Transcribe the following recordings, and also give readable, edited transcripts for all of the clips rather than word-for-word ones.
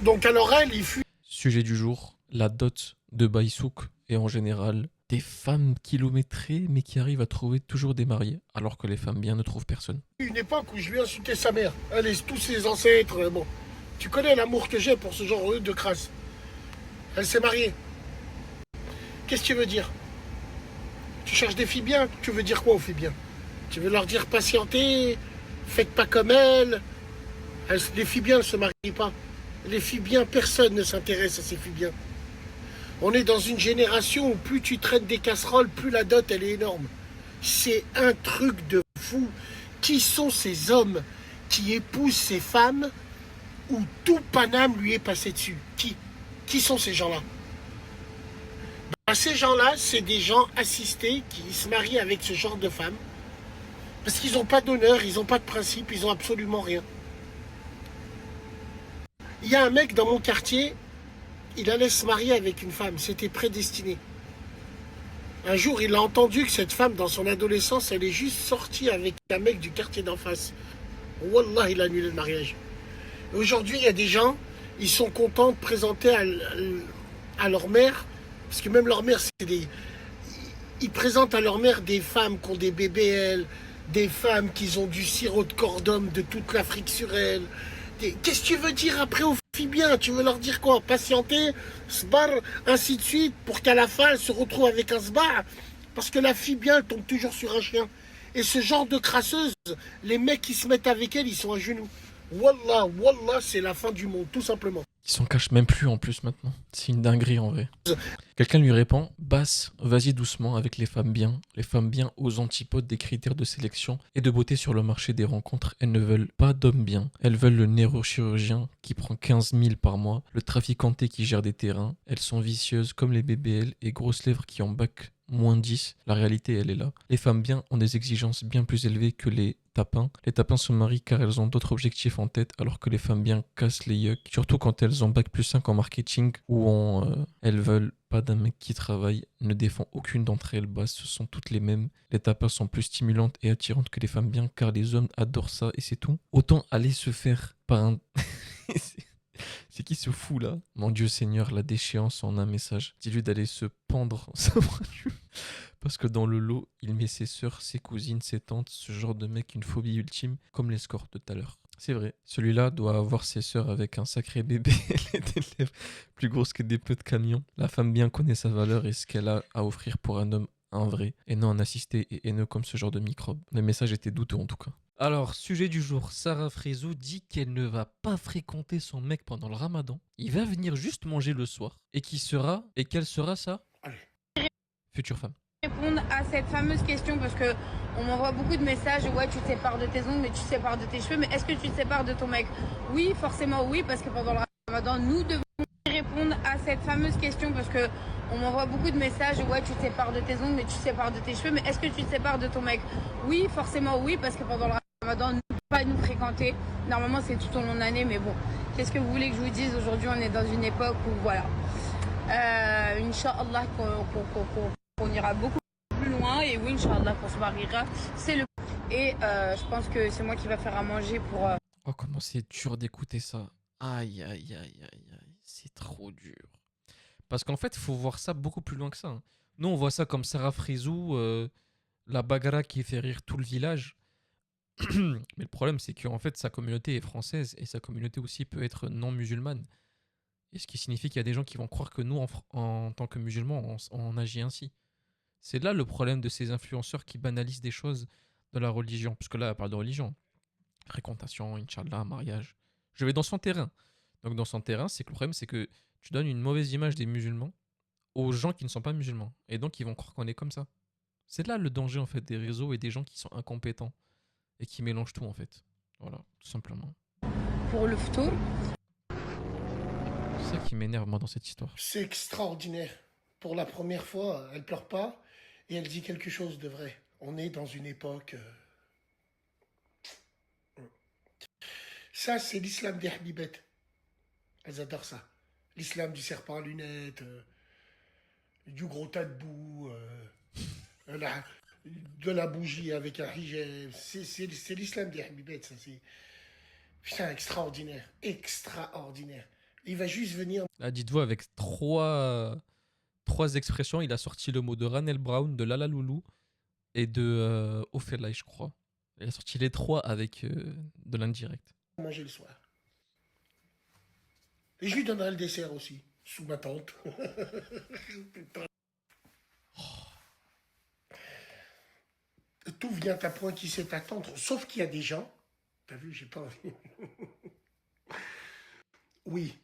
Donc alors elle, il fuit. Sujet du jour, la dot de Baïsouk et en général des femmes kilométrées mais qui arrivent à trouver toujours des mariés alors que les femmes bien ne trouvent personne. Une époque où je lui insultais sa mère. Elle et tous ses ancêtres. Bon, tu connais l'amour que j'ai pour ce genre de crasse. Elle s'est mariée. Qu'est-ce que tu veux dire? Tu cherches des filles bien? Tu veux dire quoi aux filles bien? Tu veux leur dire patientez, faites pas comme elle. Les filles bien ne se marient pas. Les filles bien, personne ne s'intéresse à ces filles bien. On est dans une génération où plus tu traites des casseroles, plus la dot elle est énorme. C'est un truc de fou. Qui sont ces hommes qui épousent ces femmes où tout Paname lui est passé dessus? Qui sont ces gens-là? Ces gens-là, c'est des gens assistés qui se marient avec ce genre de femmes parce qu'ils n'ont pas d'honneur, ils n'ont pas de principe, ils n'ont absolument rien. Il y a un mec dans mon quartier, il allait se marier avec une femme, c'était prédestiné. Un jour, il a entendu que cette femme, dans son adolescence, elle est juste sortie avec un mec du quartier d'en face. Wallah, il a annulé le mariage. Aujourd'hui, il y a des gens, ils sont contents de présenter à leur mère, parce que même leur mère, c'est des... Ils présentent à leur mère des femmes qui ont des BBL, des femmes qui ont du sirop de cordum de toute l'Afrique sur elles. Qu'est-ce que tu veux dire après aux filles bien? Tu veux leur dire quoi? Patienter, sbar, ainsi de suite, pour qu'à la fin, elle se retrouve avec un sbar? Parce que la fille bien, elle tombe toujours sur un chien. Et ce genre de crasseuse, les mecs qui se mettent avec elle, ils sont à genoux. Wallah, wallah, c'est la fin du monde, tout simplement. Ils s'en cachent même plus en plus maintenant. C'est une dinguerie en vrai. Quelqu'un lui répond: Basse, vas-y doucement avec les femmes bien aux antipodes des critères de sélection et de beauté sur le marché des rencontres. Elles ne veulent pas d'hommes bien. Elles veulent le neurochirurgien qui prend 15 000 par mois, le traficanté qui gère des terrains. Elles sont vicieuses comme les BBL et grosses lèvres qui en bac -10. La réalité, elle est là. Les femmes bien ont des exigences bien plus élevées que les tapins. Les tapins se marient car elles ont d'autres objectifs en tête, alors que les femmes bien cassent les yucks, surtout quand elles ont bac+5 en marketing ou elles veulent pas d'un mec qui travaille, ne défend aucune d'entre elles basses, ce sont toutes les mêmes. Les tapas sont plus stimulantes et attirantes que les femmes bien car les hommes adorent ça et c'est tout. Autant aller se faire par un... C'est qui ce fou là? Mon Dieu Seigneur, la déchéance en un message. Dis-lui d'aller se pendre. Parce que dans le lot, il met ses sœurs, ses cousines, ses tantes, ce genre de mec, une phobie ultime, comme l'escorte de tout à l'heure. C'est vrai, celui-là doit avoir ses sœurs avec un sacré bébé et des lèvres plus grosses que des pneus de camion. La femme bien connaît sa valeur et ce qu'elle a à offrir pour un homme, un vrai, et non un assisté et haineux comme ce genre de microbe. Le message était douteux en tout cas. Alors, sujet du jour, Sarah Frézou dit qu'elle ne va pas fréquenter son mec pendant le ramadan. Il va venir juste manger le soir. Et quelle sera sa future femme. Répondre à cette fameuse question parce que on m'envoie beaucoup de messages. Ouais, tu te sépares de tes ongles, mais tu te sépares de tes cheveux. Mais est-ce que tu te sépares de ton mec? Oui, forcément oui, parce que pendant le ramadan, nous devons répondre à cette fameuse question parce que on m'envoie beaucoup de messages. Ouais, tu te sépares de tes ongles, mais tu te sépares de tes cheveux. Mais est-ce que tu te sépares de ton mec? Oui, forcément oui, parce que pendant le ramadan, nous ne pouvons pas nous fréquenter. Normalement, c'est tout au long de l'année, mais bon, qu'est-ce que vous voulez que je vous dise? Aujourd'hui, on est dans une époque où voilà, Inch'Allah qu'on ira beaucoup plus loin et oui, Inch'Allah qu'on se mariera. C'est le... Et je pense que c'est moi qui va faire à manger pour... Oh, comment c'est dur d'écouter ça. Aïe, aïe, aïe, aïe, aïe. C'est trop dur. Parce qu'en fait, il faut voir ça beaucoup plus loin que ça, hein. Nous, on voit ça comme Sarah Frézou, la bagarre qui fait rire tout le village. Mais le problème, c'est qu'en fait, sa communauté est française et sa communauté aussi peut être non musulmane. Et ce qui signifie qu'il y a des gens qui vont croire que nous, en tant que musulmans, on agit ainsi. C'est là le problème de ces influenceurs qui banalisent des choses de la religion. Parce que là, elle parle de religion. Fréquentation, Inch'Allah, mariage. Je vais dans son terrain. Donc dans son terrain, c'est que le problème, c'est que tu donnes une mauvaise image des musulmans aux gens qui ne sont pas musulmans. Et donc, ils vont croire qu'on est comme ça. C'est là le danger, en fait, des réseaux et des gens qui sont incompétents et qui mélangent tout, en fait. Voilà, tout simplement. pour le ftour. C'est ça qui m'énerve, moi, dans cette histoire. C'est extraordinaire. Pour la première fois, elle pleure pas et elle dit quelque chose de vrai. On est dans une époque. Ça, c'est l'islam des Habibettes. Elles adorent ça. L'islam du serpent à lunettes, du gros tas de boue, de la bougie avec un hijab. C'est l'islam des Habibettes, ça. C'est putain extraordinaire. Extraordinaire. Il va juste venir. Là, dites-vous, avec trois expressions, il a sorti le mot de Ranel Brown, de Lala Loulou et de Ophelay, je crois. Il a sorti les trois avec de l'indirect. Manger le soir. Et je lui donnerai le dessert aussi, sous ma tente. Putain. Tout vient à point qui sait attendre, sauf qu'il y a des gens. T'as vu, j'ai pas envie. Oui,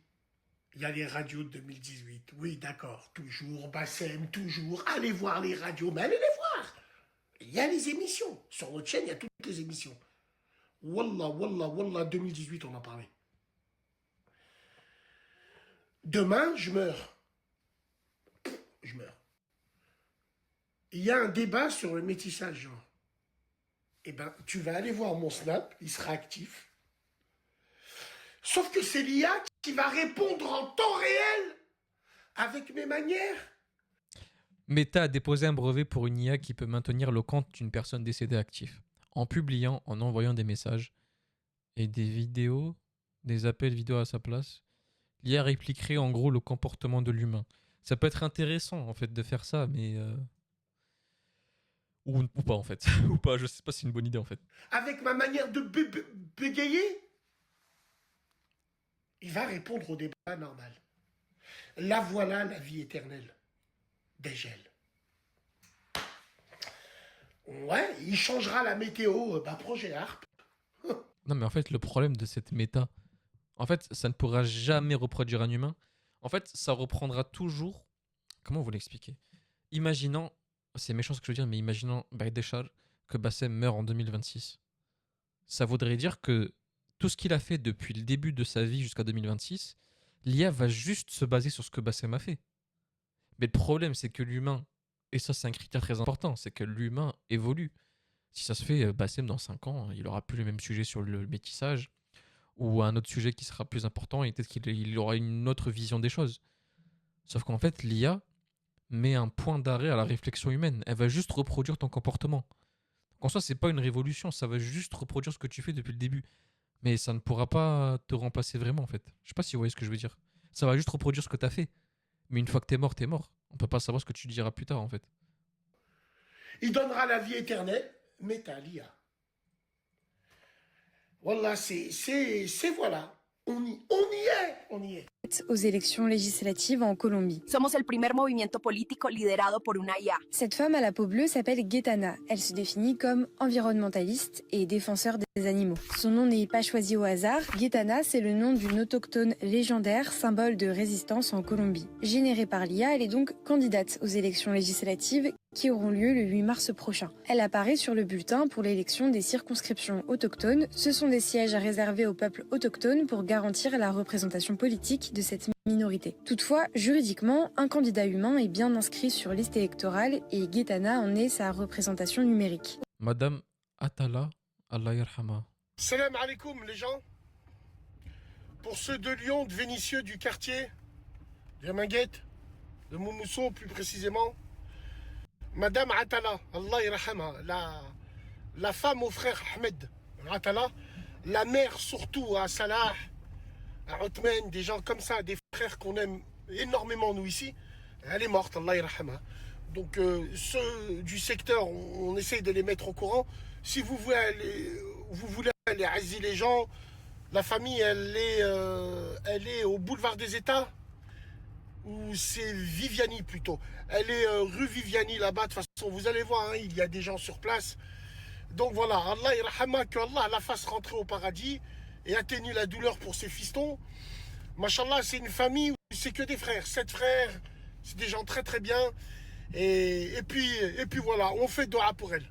il y a les radios de 2018. Oui, d'accord, toujours, Bassem, toujours. Allez voir les radios, mais allez les voir. Il y a les émissions. Sur notre chaîne, il y a toutes les émissions. Wallah, wallah, wallah, 2018, on en parlait. Demain, je meurs. Je meurs. Il y a un débat sur le métissage, genre. Eh ben, tu vas aller voir mon Snap, il sera actif. Sauf que c'est l'IA qui va répondre en temps réel avec mes manières. Meta a déposé un brevet pour une IA qui peut maintenir le compte d'une personne décédée actif, en publiant, en envoyant des messages et des vidéos, des appels vidéo à sa place. L'IA répliquerait en gros le comportement de l'humain. Ça peut être intéressant en fait de faire ça, mais ou pas en fait, ou pas. Je sais pas si c'est une bonne idée en fait. Avec ma manière de bégayer, il va répondre au débat normal. La voilà la vie éternelle. Dégel. Ouais, il changera la météo, projet ARP. Non mais en fait le problème de cette méta, en fait ça ne pourra jamais reproduire un humain. En fait ça reprendra toujours. Comment vous l'expliquer? Imaginons, c'est méchant ce que je veux dire, mais imaginons Baïdechar que Bassem meurt en 2026. Ça voudrait dire que tout ce qu'il a fait depuis le début de sa vie jusqu'à 2026, l'IA va juste se baser sur ce que Bassem a fait. Mais le problème, c'est que l'humain, et ça c'est un critère très important, c'est que l'humain évolue. Si ça se fait, Bassem dans 5 ans, il aura plus le même sujet sur le métissage, ou un autre sujet qui sera plus important, et peut-être qu'il aura une autre vision des choses. Sauf qu'en fait, l'IA met un point d'arrêt à la réflexion humaine. Elle va juste reproduire ton comportement. Donc en soi, c'est pas une révolution, ça va juste reproduire ce que tu fais depuis le début. Mais ça ne pourra pas te remplacer vraiment, en fait. Je sais pas si vous voyez ce que je veux dire. Ça va juste reproduire ce que t'as fait. Mais une fois que t'es mort, t'es mort. On peut pas savoir ce que tu diras plus tard, en fait. Il donnera la vie éternelle, mais t'as l'IA. Voilà, c'est voilà. On y est. Aux élections législatives en Colombie. Somos el primer movimiento político liderado por una IA. Cette femme à la peau bleue s'appelle Gaetana. Elle se définit comme environnementaliste et défenseur des animaux. Son nom n'est pas choisi au hasard. Gaetana, c'est le nom d'une autochtone légendaire, symbole de résistance en Colombie. Générée par l'IA, elle est donc candidate aux élections législatives qui auront lieu le 8 mars prochain. Elle apparaît sur le bulletin pour l'élection des circonscriptions autochtones. Ce sont des sièges réservés aux peuples autochtones pour garantir la représentation politique de cette minorité. Toutefois, juridiquement, un candidat humain est bien inscrit sur liste électorale et Gaetana en est sa représentation numérique. Madame Atala, Allah yarhama. Salam alaikum les gens. Pour ceux de Lyon, de Vénissieux, du quartier, de Manguette, de Moumousson plus précisément, Madame Atala, Allah yarhama, la femme au frère Ahmed Atala, la mère surtout à Salah, à Othman, des gens comme ça, des frères qu'on aime énormément nous ici, elle est morte, Allah yarhama. Donc ceux du secteur, on essaye de les mettre au courant. Si vous voulez aller aider les gens, la famille elle est au boulevard des États, ou c'est Viviani plutôt. Elle est rue Viviani là-bas, de toute façon vous allez voir, hein, il y a des gens sur place. Donc voilà, Allah yarhama, que Allah la fasse rentrer au paradis et atténue la douleur pour ses fistons. Machallah, c'est une famille où c'est que des frères, 7 frères, c'est des gens très très bien. Et puis voilà, on fait dua pour elle.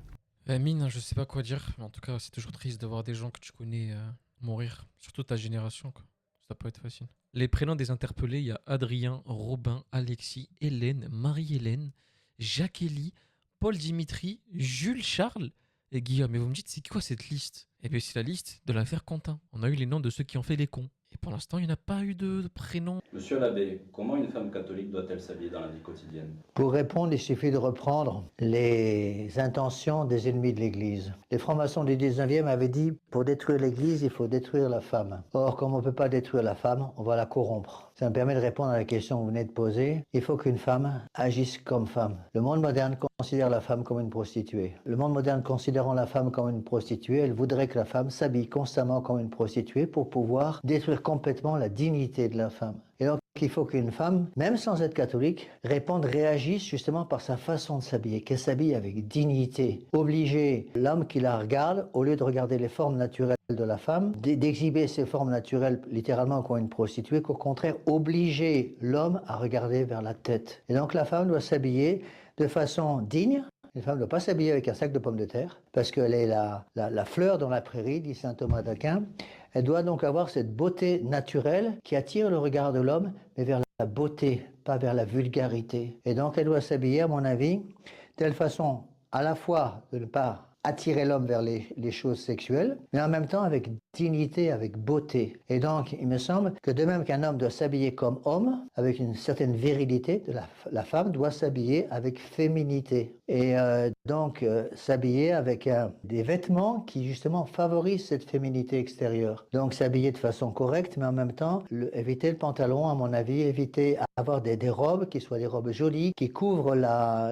Mine, je sais pas quoi dire, mais en tout cas, c'est toujours triste de voir des gens que tu connais mourir, surtout ta génération, quoi. Ça peut être facile. Les prénoms des interpellés, il y a Adrien, Robin, Alexis, Hélène, Marie-Hélène, Jacques-Élie, Paul-Dimitri, Jules, Charles et Guillaume. Mais vous me dites, c'est quoi cette liste? Eh bien, c'est la liste de l'affaire Quentin. On a eu les noms de ceux qui ont fait les cons. Et pour l'instant, il n'a pas eu de prénom. Monsieur l'abbé, comment une femme catholique doit-elle s'habiller dans la vie quotidienne? Pour répondre, il suffit de reprendre les intentions des ennemis de l'Église. Les francs-maçons du 19e avaient dit, pour détruire l'Église, il faut détruire la femme. Or, comme on ne peut pas détruire la femme, on va la corrompre. Ça me permet de répondre à la question que vous venez de poser. Il faut qu'une femme agisse comme femme. Le monde moderne considère la femme comme une prostituée. Le monde moderne considérant la femme comme une prostituée, elle voudrait que la femme s'habille constamment comme une prostituée pour pouvoir détruire complètement la dignité de la femme. Et donc, il faut qu'une femme, même sans être catholique, réagisse justement par sa façon de s'habiller, qu'elle s'habille avec dignité. Obliger l'homme qui la regarde, au lieu de regarder les formes naturelles de la femme, d'exhiber ses formes naturelles littéralement comme une prostituée, qu'au contraire, obliger l'homme à regarder vers la tête. Et donc la femme doit s'habiller de façon digne. Une femme ne doit pas s'habiller avec un sac de pommes de terre, parce qu'elle est la fleur dans la prairie, dit saint Thomas d'Aquin. Elle doit donc avoir cette beauté naturelle qui attire le regard de l'homme, mais vers la beauté, pas vers la vulgarité. Et donc elle doit s'habiller, à mon avis, de telle façon à la fois de ne pas attirer l'homme vers les choses sexuelles, mais en même temps avec dignité, avec beauté. Et donc, il me semble que de même qu'un homme doit s'habiller comme homme, avec une certaine virilité, la femme doit s'habiller avec féminité. Et donc, s'habiller avec des vêtements qui, justement, favorisent cette féminité extérieure. Donc, s'habiller de façon correcte, mais en même temps, éviter le pantalon, à mon avis, éviter avoir des robes qui soient des robes jolies, qui couvrent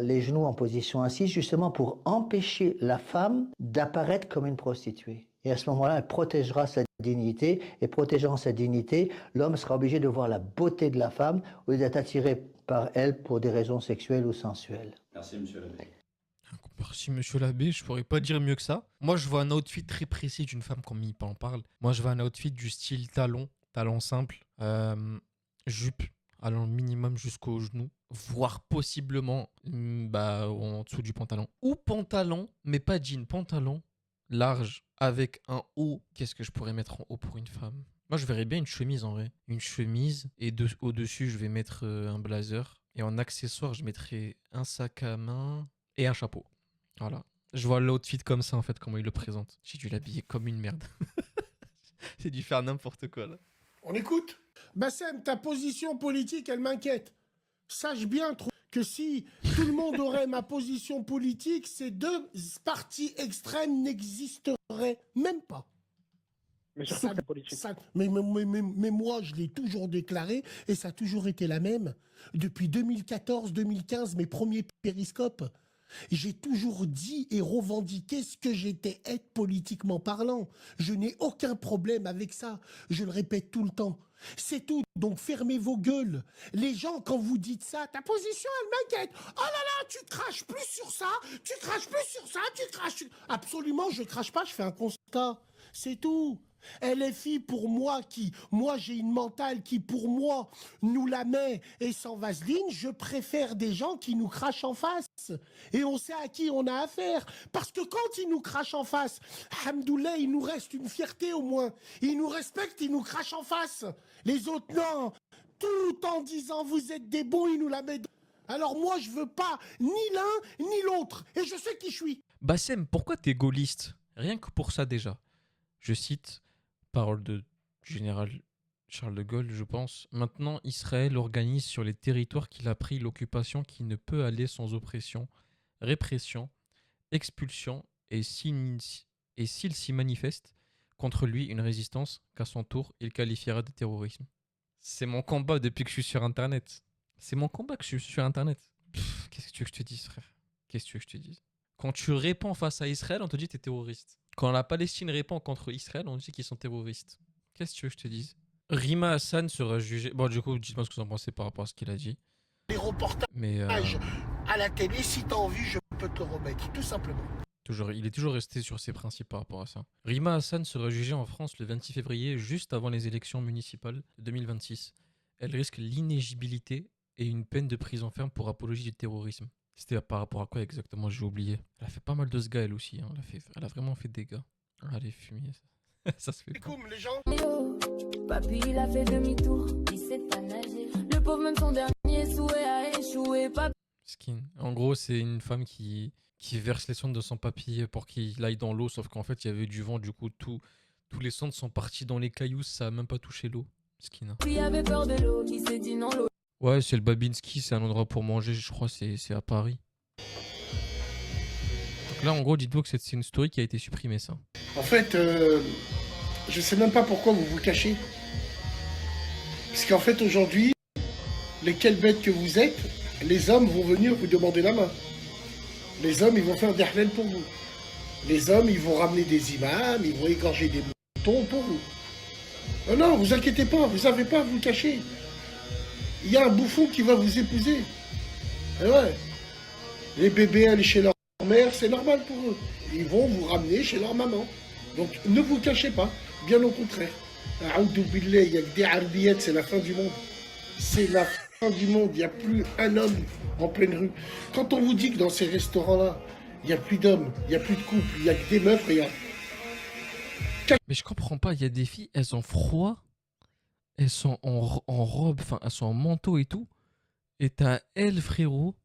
les genoux en position assise, justement pour empêcher la femme d'apparaître comme une prostituée. Et à ce moment-là, elle protégera sa dignité. Et protégeant sa dignité, l'homme sera obligé de voir la beauté de la femme au lieu d'être attiré par elle pour des raisons sexuelles ou sensuelles. Merci, monsieur l'abbé. Merci, monsieur l'abbé, je pourrais pas dire mieux que ça. Moi, je vois un outfit très précis d'une femme comme il en parle. Moi, je vois un outfit du style talon simple, jupe allant minimum jusqu'au genou, voire possiblement en dessous du pantalon. Ou pantalon, mais pas jean, pantalon large avec un haut. Qu'est-ce que je pourrais mettre en haut pour une femme? Moi, je verrais bien une chemise en vrai. Une chemise et au-dessus, je vais mettre un blazer. Et en accessoire, je mettrai un sac à main et un chapeau. Voilà. Je vois l'outfit comme ça en fait, comment il le présente. J'ai dû l'habiller comme une merde. J'ai dû faire n'importe quoi là. On écoute? Bassem, ta position politique, elle m'inquiète. Sache bien que si tout le monde aurait ma position politique, ces deux partis extrêmes n'existeraient même pas. Mais surtout Ça- la politique. mais moi, je l'ai toujours déclaré et ça a toujours été la même. Depuis 2014-2015, mes premiers périscopes, j'ai toujours dit et revendiqué ce que j'étais être politiquement parlant. Je n'ai aucun problème avec ça. Je le répète tout le temps. C'est tout. Donc fermez vos gueules. Les gens, quand vous dites ça, ta position, elle m'inquiète. Oh là là, tu craches plus sur ça, tu craches plus sur ça, tu craches... Absolument, je crache pas, je fais un constat. C'est tout. LFI pour moi j'ai une mentale qui pour moi nous la met et sans vaseline, je préfère des gens qui nous crachent en face et on sait à qui on a affaire parce que quand ils nous crachent en face, alhamdoulilah, il nous reste une fierté au moins, ils nous respectent, ils nous crachent en face, les autres non, tout en disant vous êtes des bons, ils nous la mettent. Alors moi je veux pas ni l'un ni l'autre et je sais qui je suis. Bassem, pourquoi t'es gaulliste? Rien que pour ça déjà. Je cite, parole de général Charles de Gaulle, je pense. Maintenant, Israël organise sur les territoires qu'il a pris l'occupation qui ne peut aller sans oppression, répression, expulsion et s'il s'y manifeste contre lui une résistance qu'à son tour il qualifiera de terrorisme. C'est mon combat depuis que je suis sur Internet. C'est mon combat que je suis sur Internet. Qu'est-ce que tu veux que je te dise, frère? Qu'est-ce que tu veux que je te dise? Quand tu réponds face à Israël, on te dit que t'es terroriste. Quand la Palestine répond contre Israël, on dit qu'ils sont terroristes. Qu'est-ce que tu veux que je te dise? Rima Hassan sera jugée... Bon, du coup, dites-moi ce que vous en pensez par rapport à ce qu'il a dit. Les reportages Mais à la télé, si t'as envie, je peux te remettre, tout simplement. il est toujours resté sur ses principes par rapport à ça. Rima Hassan sera jugée en France le 26 février, juste avant les élections municipales de 2026. Elle risque l'inéligibilité et une peine de prison ferme pour apologie du terrorisme. C'était par rapport à quoi exactement? J'ai oublié. Elle a fait pas mal de sgas elle aussi. Hein. Elle a vraiment fait des dégâts. Elle est fumée. Ça se fait pas. Les gens. Papy, il a fait demi-tour, il sait pas nager. Le pauvre, même son dernier souhait a échoué. Papy. Skin. En gros, c'est une femme qui verse les cendres de son papy pour qu'il aille dans l'eau, sauf qu'en fait, il y avait du vent, du coup, tous les cendres sont partis dans les cailloux, ça a même pas touché l'eau. Skina. Qui avait peur de l'eau, qui s'est dit non, l'eau. Ouais, c'est le Babinski, c'est un endroit pour manger, je crois, c'est à Paris. Donc là, en gros, dites-vous que c'est une story qui a été supprimée, ça. En fait, je sais même pas pourquoi vous vous cachez. Parce qu'en fait, aujourd'hui, les quelles bêtes que vous êtes, les hommes vont venir vous demander la main. Les hommes, ils vont faire des halal pour vous. Les hommes, ils vont ramener des imams, ils vont égorger des moutons pour vous. Oh non, vous inquiétez pas, vous n'avez pas à vous cacher. Il y a un bouffon qui va vous épouser. Et ouais. Les bébés aller chez leur mère, c'est normal pour eux. Ils vont vous ramener chez leur maman. Donc ne vous cachez pas, bien au contraire. Aoudou billah, il y a que des arbillettes, c'est la fin du monde. C'est la fin du monde, il n'y a plus un homme en pleine rue. Quand on vous dit que dans ces restaurants-là, il n'y a plus d'hommes, il n'y a plus de couples, il n'y a que des meufs, regarde. Mais je comprends pas, il y a des filles, elles ont froid, elles sont en robe, enfin, elles sont en manteau et tout. Et t'as elle, frérot.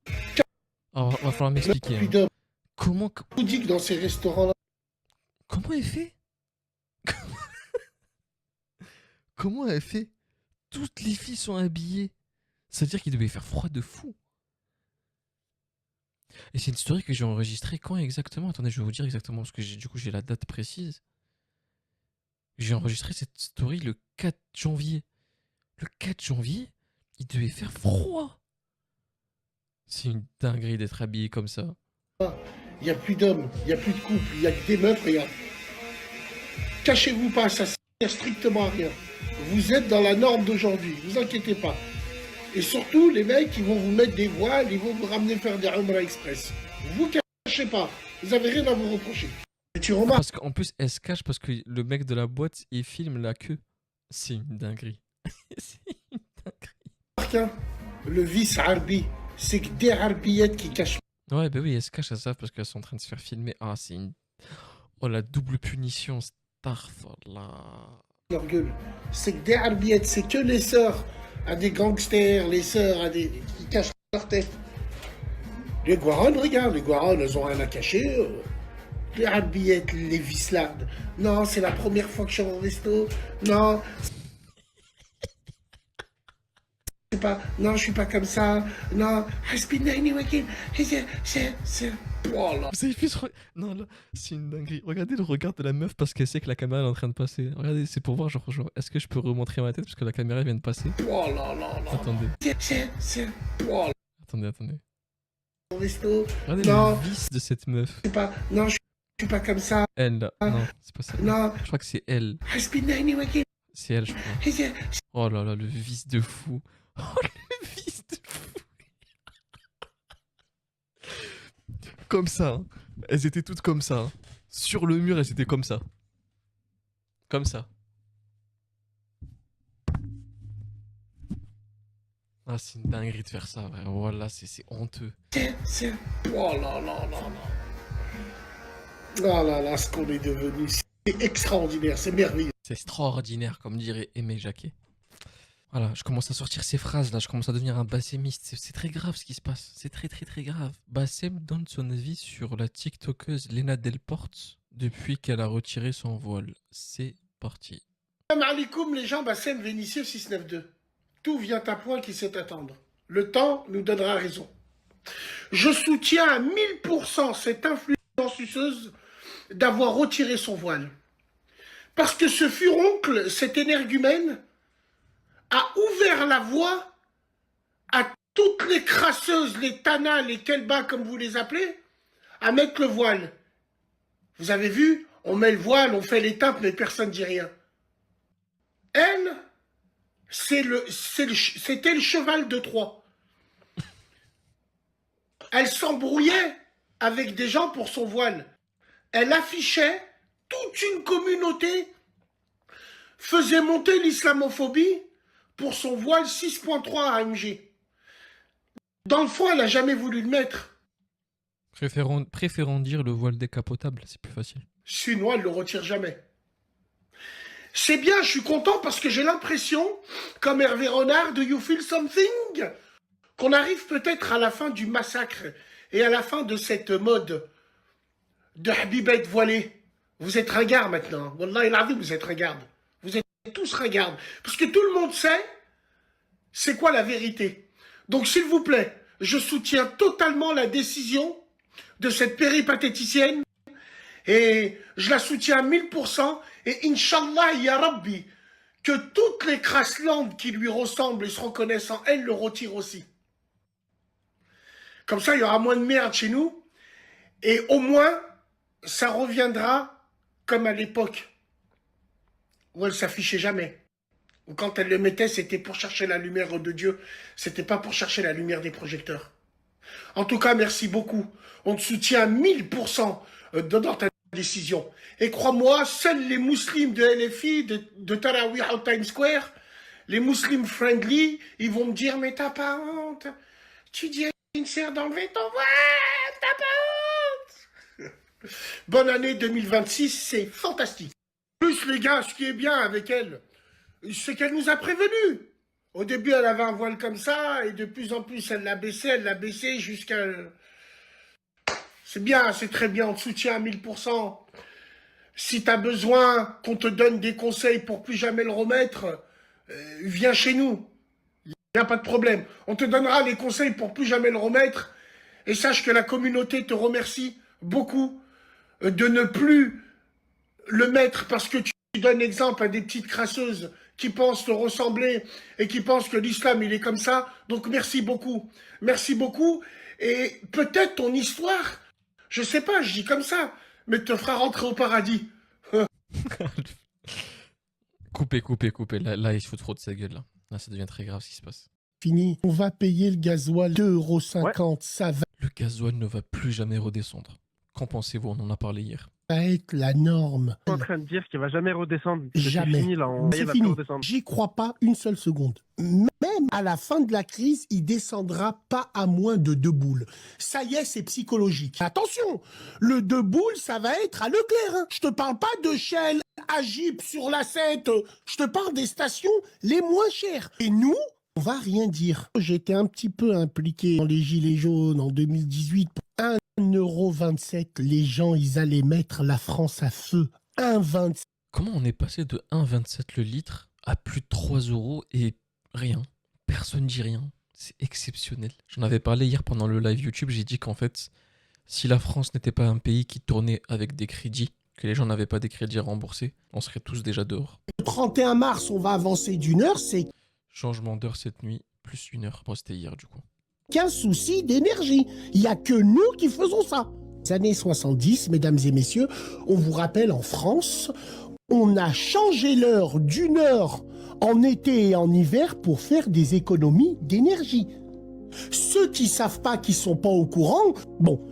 Alors, va falloir m'expliquer. Plus Hein. d'hommes. Comment, On vous dit que dans ces restaurants-là, comment elle fait Comment elle fait Toutes les filles sont habillées. C'est-à-dire qu'il devait faire froid de fou. Et c'est une story que j'ai enregistrée quand exactement? Attendez, je vais vous dire exactement parce que du coup j'ai la date précise. J'ai enregistré cette story le 4 janvier. Le 4 janvier, il devait faire froid. C'est une dinguerie d'être habillé comme ça. il n'y a plus d'hommes, il n'y a plus de couples, il n'y a que des meufs, regarde. Cachez-vous pas, ça sert strictement à rien. Vous êtes dans la norme d'aujourd'hui, vous inquiétez pas. Et surtout, les mecs, ils vont vous mettre des voiles, ils vont vous ramener faire des Umrah Express. Vous cachez pas, vous avez rien à vous reprocher. Et tu remarques, Parce qu'en plus, elle se cache parce que le mec de la boîte, il filme la queue. C'est une dinguerie. C'est une dinguerie. hein, le vice Arbi, c'est que des Arbillettes qui cachent Ouais, bah oui, elles se cachent à ça parce qu'elles sont en train de se faire filmer. Ah, c'est une... Oh, la double punition, Starfallah. leur gueule. C'est que des Arbillettes, c'est que les sœurs à des gangsters, les sœurs à des... qui cachent leur tête. Les Guaronnes, regarde, les Guaronnes, elles ont rien à cacher. Les Arbillettes, les vislardes. Non, c'est la première fois que je suis au resto. Non. Non, je suis pas comme ça. Non. C'est... Oh là. Vous avez vu ce... Non, là, c'est une dinguerie. Regardez le regard de la meuf parce qu'elle sait que la caméra est en train de passer. Regardez, c'est pour voir, genre, est-ce que je peux remontrer ma tête parce que la caméra vient de passer. Oh là là là. Attendez. C'est... Oh là. Attendez. Au resto. Regardez Non. le vice de cette meuf. Non, je suis pas comme ça. Elle, là. Non, c'est pas ça. Non. Je crois que c'est elle. C'est elle, je crois. Oh là là, le vice de fou. Oh, le vice de fou. Comme ça. Hein. Elles étaient toutes comme ça. Hein. Sur le mur, elles étaient comme ça. Comme ça. Ah, c'est une dinguerie de faire ça. Ouais. Voilà, c'est honteux. C'est... Oh là là là là. Oh là là, ce qu'on est devenu, c'est extraordinaire, c'est merveilleux. C'est extraordinaire, comme dirait Aimé Jacquet. Voilà, je commence à sortir ces phrases là, je commence à devenir un bassémiste. C'est très grave ce qui se passe, c'est très grave. Bassem donne son avis sur la tiktokeuse Lena Delporte depuis qu'elle a retiré son voile. C'est parti. Salam alaikum les gens, Bassem Vénitieux 692. Tout vient à point qui sait attendre. Le temps nous donnera raison. Je soutiens à 1000% cette influenceuse d'avoir retiré son voile. Parce que ce furoncle, cet énergumène, a ouvert la voie à toutes les crasseuses, les tanas, les kelbas, comme vous les appelez, à mettre le voile. Vous avez vu, on met le voile, on fait les tapes, mais personne ne dit rien. Elle, c'était le cheval de Troie. Elle s'embrouillait avec des gens pour son voile. Elle affichait toute une communauté, faisait monter l'islamophobie pour son voile 6.3 AMG. Dans le fond, elle n'a jamais voulu le mettre. Préférons dire le voile décapotable, c'est plus facile. Sinon, elle ne le retire jamais. C'est bien, je suis content parce que j'ai l'impression, comme Hervé Renard de You Feel Something, qu'on arrive peut-être à la fin du massacre et à la fin de cette mode de Habibette voilée. Vous êtes ringard maintenant. Wallah il a vu, vous êtes ringard. Vous êtes tous ringardes. Parce que tout le monde sait c'est quoi la vérité. Donc s'il vous plaît, je soutiens totalement la décision de cette péripatéticienne et je la soutiens à 1000% et Inch'Allah, Ya Rabbi, que toutes les craslandes qui lui ressemblent et se reconnaissent en elle le retirent aussi. Comme ça, il y aura moins de merde chez nous et au moins, ça reviendra comme à l'époque où elle s'affichait jamais. Ou quand elle le mettait, c'était pour chercher la lumière de Dieu. C'était pas pour chercher la lumière des projecteurs. En tout cas, merci beaucoup. On te soutient à 1000% dans ta décision. Et crois-moi, seuls les musulmans de LFI, de Tarawih au Times Square, les musulmans friendly, ils vont me dire, mais t'as pas honte. Tu dis à une sœur d'enlever ton voile, t'as pas honte. Bonne année 2026, c'est fantastique. Plus les gars, ce qui est bien avec elle, c'est qu'elle nous a prévenus. Au début, elle avait un voile comme ça, et de plus en plus, elle l'a baissé jusqu'à... C'est bien, c'est très bien, on te soutient à 1000%. Si tu as besoin qu'on te donne des conseils pour plus jamais le remettre, viens chez nous. Il n'y a pas de problème. On te donnera les conseils pour plus jamais le remettre. Et sache que la communauté te remercie beaucoup de ne plus le mettre parce que tu donnes exemple à des petites crasseuses qui pensent te ressembler et qui pensent que l'islam, il est comme ça. Donc, merci beaucoup. Merci beaucoup. Et peut-être ton histoire, je sais pas, je dis comme ça, mais te fera rentrer au paradis. Coupez. Là, il se fout trop de sa gueule, là. Là, ça devient très grave ce qui se passe. Fini. On va payer le gasoil 2,50 €. Ouais. Ça va Le gasoil ne va plus jamais redescendre. Qu'en pensez-vous? On en a parlé hier. être la norme. Je suis en train de dire qu'il va jamais redescendre. Jamais. C'est fini, là. C'est fini. J'y crois pas une seule seconde. Même à la fin de la crise, il descendra pas à moins de 2 boules. Ça y est, c'est psychologique. Attention, le 2 boules, ça va être à Leclerc. Hein. Je te parle pas de Shell, Agip sur la 7. Je te parle des stations les moins chères. Et nous, on va rien dire. J'étais un petit peu impliqué dans les Gilets jaunes en 2018. 1,27 €, les gens, ils allaient mettre la France à feu. 1,27 €. Comment on est passé de 1,27 € le litre à plus de 3 € et rien? Personne dit rien. C'est exceptionnel. J'en avais parlé hier pendant le live YouTube. J'ai dit qu'en fait, si la France n'était pas un pays qui tournait avec des crédits, que les gens n'avaient pas des crédits remboursés, on serait tous déjà dehors. Le 31 mars, on va avancer d'1 heure, c'est... Changement d'heure cette nuit, plus 1 heure. Bon, c'était hier du coup. Qu'un souci d'énergie. Il n'y a que nous qui faisons ça. Les années 70, mesdames et messieurs, on vous rappelle, en France, on a changé l'heure d'1 heure en été et en hiver pour faire des économies d'énergie. Ceux qui savent pas, qui sont pas au courant, bon,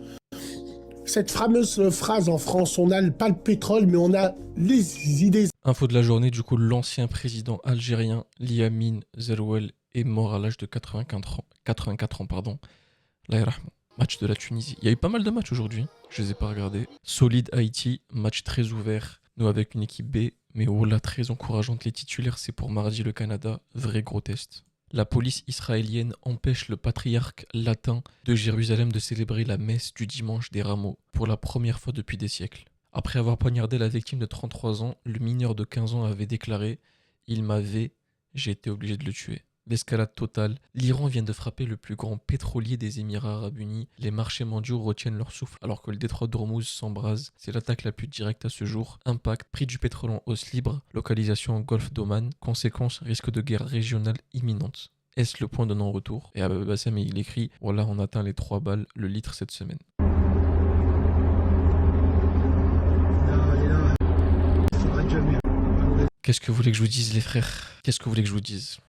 cette fameuse phrase en France, on n'a pas le pétrole, mais on a les idées. Info de la journée, du coup, l'ancien président algérien Liamine Zerouel est mort à l'âge de 84 ans. Là, match de la Tunisie. Il y a eu pas mal de matchs aujourd'hui, je les ai pas regardés. Solide Haïti, match très ouvert. Nous avec une équipe B, mais oh là, très encourageante. Les titulaires, c'est pour mardi le Canada, vrai gros test. La police israélienne empêche le patriarche latin de Jérusalem de célébrer la messe du dimanche des Rameaux pour la première fois depuis des siècles. Après avoir poignardé la victime de 33 ans, le mineur de 15 ans avait déclaré « Il m'avait, j'ai été obligé de le tuer ». L'escalade totale, l'Iran vient de frapper le plus grand pétrolier des Émirats Arabes Unis. Les marchés mondiaux retiennent leur souffle alors que le détroit d'Ormuz s'embrase. C'est l'attaque la plus directe à ce jour. Impact, prix du pétrole en hausse libre, localisation en golfe d'Oman, conséquence, risque de guerre régionale imminente. Est-ce le point de non-retour? Et Abba Bassam, il écrit « Voilà, on atteint les 3 balles le litre cette semaine ». Qu'est-ce que vous voulez que je vous dise, les frères? Qu'est-ce que vous voulez que je vous dise?